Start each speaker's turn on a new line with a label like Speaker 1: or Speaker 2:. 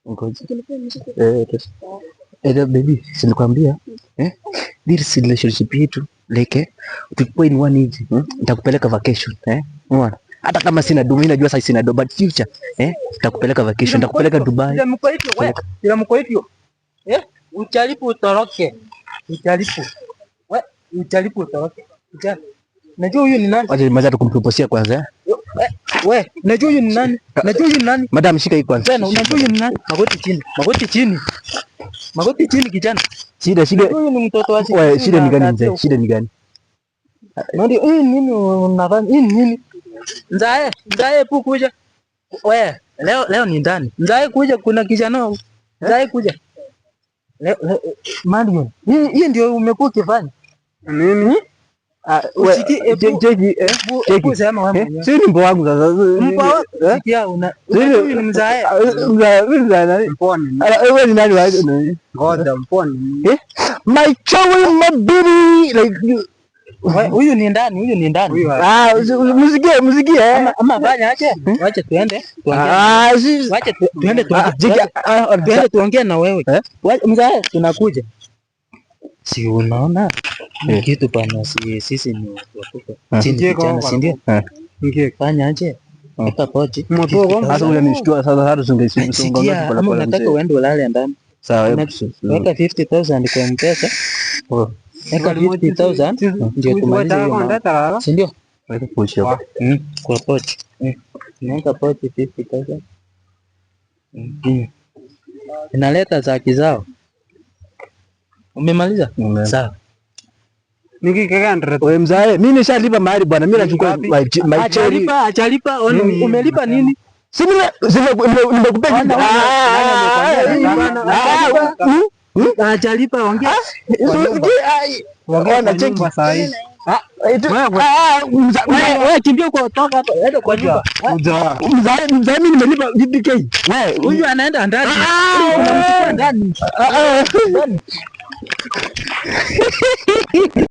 Speaker 1: Ngoja. Baby, sinikwambia this relationship yetu like tukiwa in one hivi nitakupeleka vacation unaona, hata kama sina do, mimi najua sasa sina do, but future nitakupeleka vacation, nitakupeleka Dubai.
Speaker 2: Ila mko hivyo uchalipo utoroke, uchalipo utoroke. Najua huyu ni nani?
Speaker 1: Wacha maza tukumproposia kwanza
Speaker 2: najua huyu ni nani? Najua huyu ni nani?
Speaker 1: Madam, shika hii kwanza.
Speaker 2: Unajua huyu ni nani? Magoti chini kijana.
Speaker 1: Shida.
Speaker 2: Huyu ni mtoto wa
Speaker 1: wewe, shida ni gani mzee? Shida ni gani?
Speaker 2: Ndio hii nini unadhani? Hii nini? Nzae kuja. Wewe, leo ni ndani. Nzae kuja, kuna kijana. Nzae kuja. Leo Mario. Hii ndio umekuwa ukifanya.
Speaker 1: Nini? Si ni mpo wangu sasa.
Speaker 2: Sikia huyu ni mzae.
Speaker 1: Mzae nani? Mponi. Wewe ni nani wewe?
Speaker 2: Ngoja mponi.
Speaker 1: My child, my baby, like
Speaker 2: huyu ni ndani.
Speaker 1: Msikie.
Speaker 2: Ama fanya aje? Wacha tuende. Wacha tuende tuongee na wewe. Mzae tunakuja. Si unaona? Kitu pana, sisi ni watoto. Si ndio? Fanya aje? Eka pochi.
Speaker 1: Sasa unanishtua sasa, hata
Speaker 2: ungesonga ama unataka uende ulale ndani.
Speaker 1: Sawa,
Speaker 2: weka 50,000 kwa M-Pesa. Weka 50,000 ndio tumalize hiyo. Si ndio?
Speaker 1: Weka pochi hapo.
Speaker 2: Kwa pochi. Weka pochi 50,000. Inaleta za kizao. Umemaliza? Sawa.
Speaker 1: Wewe mzae, mimi nishalipa mahali bwana, mimi nachukua
Speaker 2: Achalipa, umelipa nini?
Speaker 1: Si nimekupa
Speaker 2: achalipa, ongea.
Speaker 1: Ongea na cheki saa hii.
Speaker 2: Wewe kimbia kwa toka hapo, enda kwa nyumba.
Speaker 1: Mzae, mimi nimelipa 50k.
Speaker 2: Wewe huyu anaenda ndani. Unamchukua ndani.